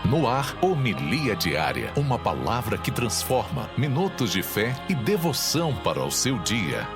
No ar, Homilia Diária, uma palavra que transforma, minutos de fé e devoção para o seu dia.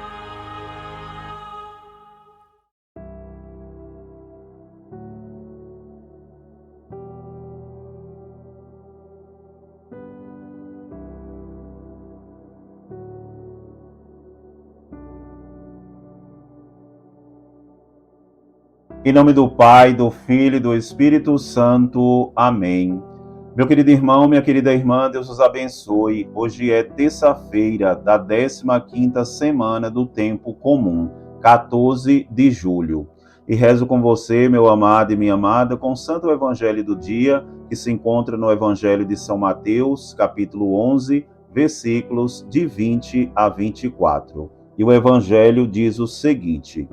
Em nome do Pai, do Filho e do Espírito Santo. Amém. Meu querido irmão, minha querida irmã, Deus os abençoe. Hoje é terça-feira da 15ª semana do Tempo Comum, 14 de julho. E rezo com você, meu amado e minha amada, com o Santo Evangelho do dia, que se encontra no Evangelho de São Mateus, capítulo 11, versículos de 20 a 24. E o Evangelho diz o seguinte: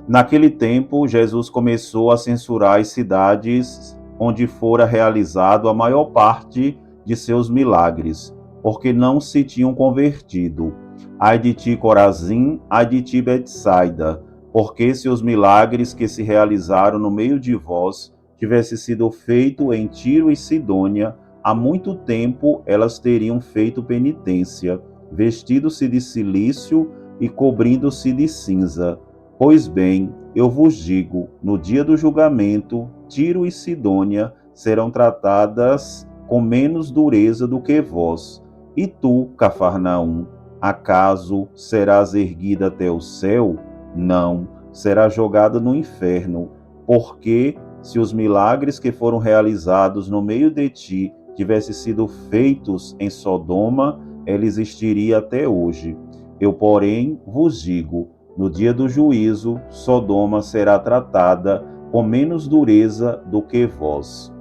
Naquele tempo, Jesus começou a censurar as cidades onde fora realizado a maior parte de seus milagres, porque não se tinham convertido. Ai de ti, Corazim, ai de ti, Betsaida, porque se os milagres que se realizaram no meio de vós tivessem sido feitos em Tiro e Sidônia, há muito tempo elas teriam feito penitência, vestido-se de cilício e cobrindo-se de cinza. Pois bem, eu vos digo, no dia do julgamento, Tiro e Sidônia serão tratadas com menos dureza do que vós. E tu, Cafarnaum, acaso serás erguida até o céu? Não, serás jogada no inferno, porque se os milagres que foram realizados no meio de ti tivessem sido feitos em Sodoma, ela existiria até hoje. Eu, porém, vos digo, no dia do juízo, Sodoma será tratada com menos dureza do que vós.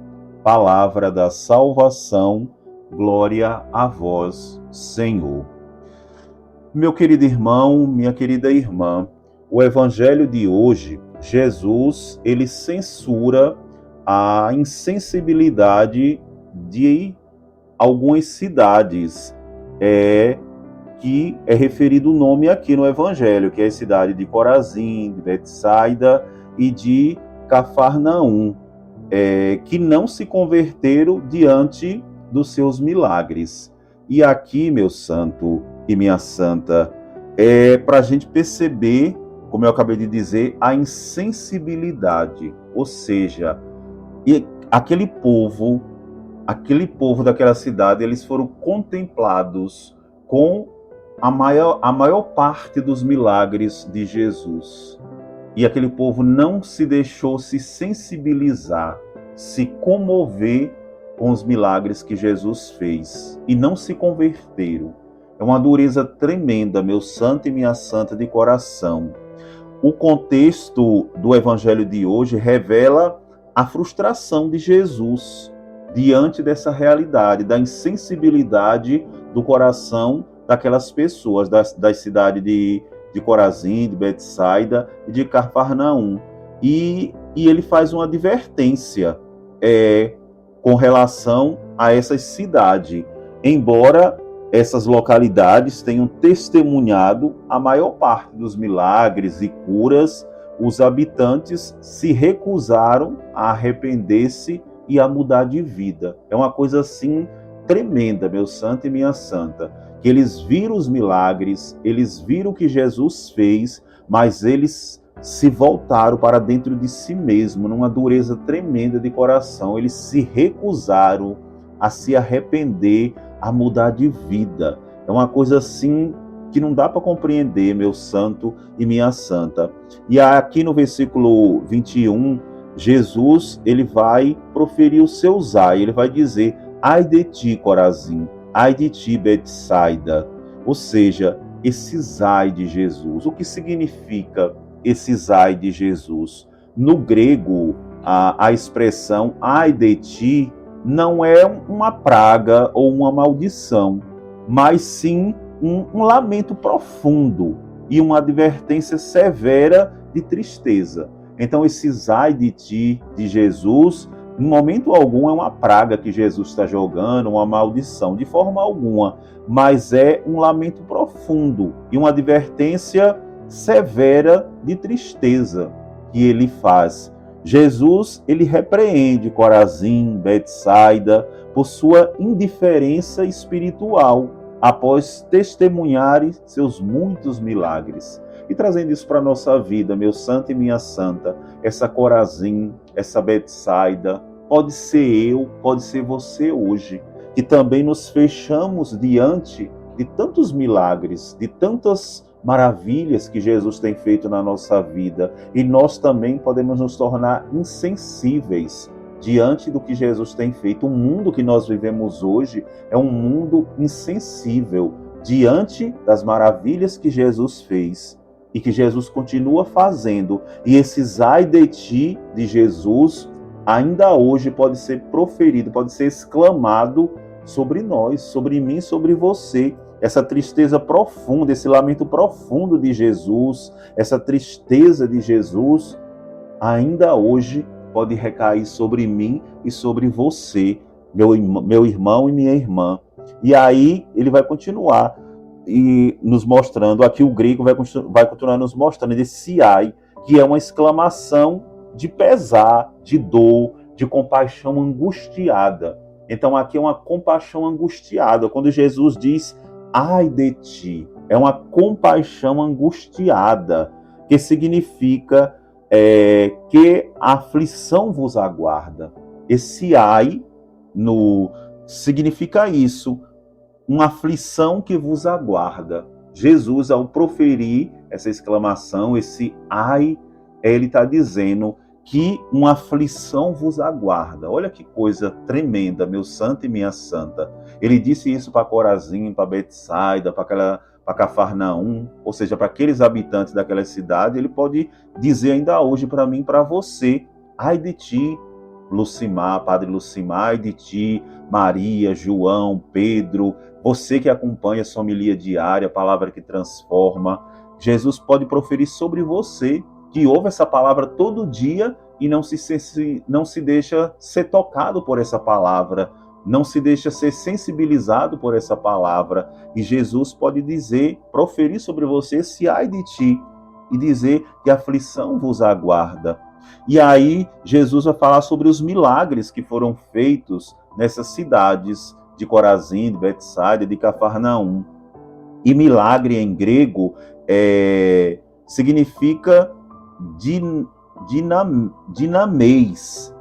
Palavra da salvação, glória a vós, Senhor. Meu querido irmão, minha querida irmã, o evangelho de hoje, Jesus, ele censura a insensibilidade de algumas cidades, que é referido o nome aqui no Evangelho, que é a cidade de Corazim, de Betsaida e de Cafarnaum, que não se converteram diante dos seus milagres. E aqui, meu santo e minha santa, para a gente perceber, como eu acabei de dizer, a insensibilidade, ou seja, aquele povo daquela cidade, eles foram contemplados com a maior parte dos milagres de Jesus. E aquele povo não se deixou se sensibilizar, se comover com os milagres que Jesus fez. E não se converteram. É uma dureza tremenda, meu santo e minha santa de coração. O contexto do evangelho de hoje revela a frustração de Jesus diante dessa realidade, da insensibilidade do coração daquelas pessoas, da cidade de Corazim, de Betsaida e de Cafarnaum. E ele faz uma advertência com relação a essas cidades. Embora essas localidades tenham testemunhado a maior parte dos milagres e curas, os habitantes se recusaram a arrepender-se e a mudar de vida. É uma coisa assim tremenda, meu santo e minha santa, que eles viram os milagres, eles viram o que Jesus fez, mas eles se voltaram para dentro de si mesmo, numa dureza tremenda de coração. Eles se recusaram a se arrepender, a mudar de vida. É uma coisa assim que não dá para compreender, meu santo e minha santa. E aqui no versículo 21, Jesus, ele vai proferir os seus ai, ele vai dizer: ai de ti, Corazim, ai de ti, Betsaida. Ou seja, esses ai de Jesus. O que significa esses ai de Jesus? No grego, a expressão ai de ti não é uma praga ou uma maldição, mas sim um lamento profundo e uma advertência severa de tristeza. Então, esses ai de ti, de Jesus, em momento algum é uma praga que Jesus está jogando, uma maldição, de forma alguma, mas é um lamento profundo e uma advertência severa de tristeza que ele faz. Jesus, ele repreende Corazim, Betsaida, por sua indiferença espiritual, após testemunharem seus muitos milagres. E trazendo isso para a nossa vida, meu santo e minha santa, essa Corazim, essa Betsaida, pode ser eu, pode ser você hoje, que também nos fechamos diante de tantos milagres, de tantas maravilhas que Jesus tem feito na nossa vida. E nós também podemos nos tornar insensíveis diante do que Jesus tem feito. O mundo que nós vivemos hoje é um mundo insensível diante das maravilhas que Jesus fez e que Jesus continua fazendo. E esses ai de ti de Jesus ainda hoje pode ser proferido, pode ser exclamado sobre nós, sobre mim, sobre você. Essa tristeza profunda, esse lamento profundo de Jesus, essa tristeza de Jesus, ainda hoje pode recair sobre mim e sobre você, meu irmão e minha irmã. E aí ele vai continuar e nos mostrando, aqui o grego vai continuar nos mostrando esse ai, que é uma exclamação de pesar, de dor, de compaixão angustiada. Então aqui é uma compaixão angustiada, quando Jesus diz ai de ti, é uma compaixão angustiada, que significa que a aflição vos aguarda. Esse ai significa isso, uma aflição que vos aguarda. Jesus, ao proferir essa exclamação, esse ai, ele está dizendo que uma aflição vos aguarda. Olha que coisa tremenda, meu santo e minha santa. Ele disse isso para Corazim, para Betsaida, para Cafarnaum, ou seja, para aqueles habitantes daquela cidade. Ele pode dizer ainda hoje para mim, para você, ai de ti, Lucimar, Padre Lucimar, ai de ti, Maria, João, Pedro, você que acompanha a sua homilia diária, a palavra que transforma. Jesus pode proferir sobre você, que ouve essa palavra todo dia e não se deixa ser tocado por essa palavra, não se deixa ser sensibilizado por essa palavra. E Jesus pode dizer, proferir sobre você esse ai de ti, e dizer que a aflição vos aguarda. E aí Jesus vai falar sobre os milagres que foram feitos nessas cidades de Corazim, de Betsaida, de Cafarnaum. E milagre em grego significa dinameis,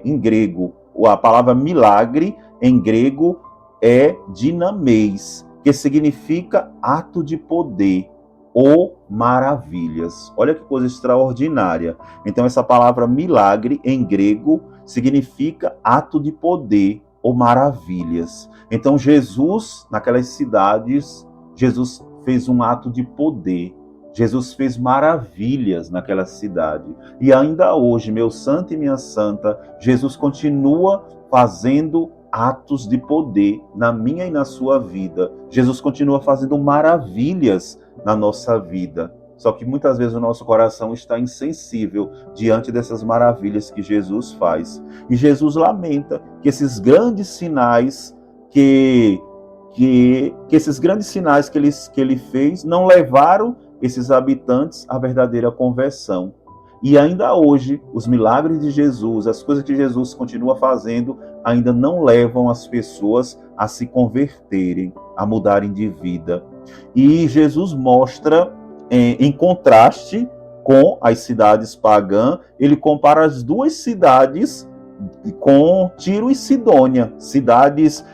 em grego. A palavra milagre em grego é dinameis, que significa ato de poder ou maravilhas. Olha que coisa extraordinária. Então essa palavra milagre em grego significa ato de poder ou maravilhas. Então Jesus, naquelas cidades, Jesus fez um ato de poder. Jesus fez maravilhas naquela cidade. E ainda hoje, meu santo e minha santa, Jesus continua fazendo atos de poder na minha e na sua vida. Jesus continua fazendo maravilhas na nossa vida. Só que muitas vezes o nosso coração está insensível diante dessas maravilhas que Jesus faz. E Jesus lamenta que esses grandes sinais que ele fez não levaram esses habitantes à verdadeira conversão. E ainda hoje, os milagres de Jesus, as coisas que Jesus continua fazendo, ainda não levam as pessoas a se converterem, a mudarem de vida. E Jesus mostra, em contraste com as cidades pagãs, ele compara as duas cidades com Tiro e Sidônia, cidades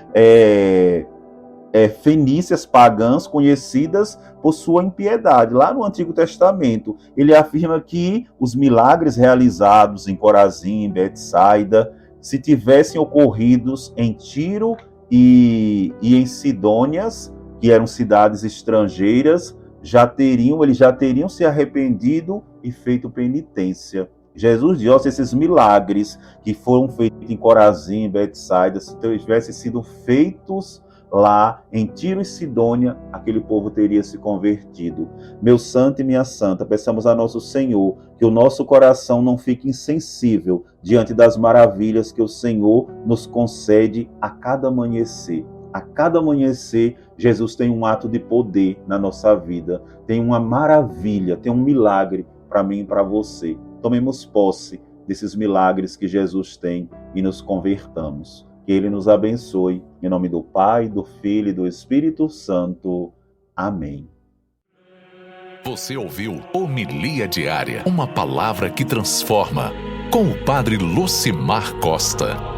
fenícias pagãs conhecidas por sua impiedade. Lá no Antigo Testamento, ele afirma que os milagres realizados em Corazim, em Betsaida, se tivessem ocorridos em Tiro e em Sidônias, que eram cidades estrangeiras, eles já teriam se arrependido e feito penitência. Jesus diz, se esses milagres que foram feitos em Corazim, em Betsaida, se tivessem sido feitos lá em Tiro e Sidônia, aquele povo teria se convertido. Meu santo e minha santa, peçamos a nosso Senhor que o nosso coração não fique insensível diante das maravilhas que o Senhor nos concede a cada amanhecer. A cada amanhecer, Jesus tem um ato de poder na nossa vida, tem uma maravilha, tem um milagre para mim e para você. tomemos posse desses milagres que Jesus tem e nos convertamos. Que Ele nos abençoe. Em nome do Pai, do Filho e do Espírito Santo. Amém. Você ouviu Homilia Diária, uma palavra que transforma, com o Padre Lucimar Costa.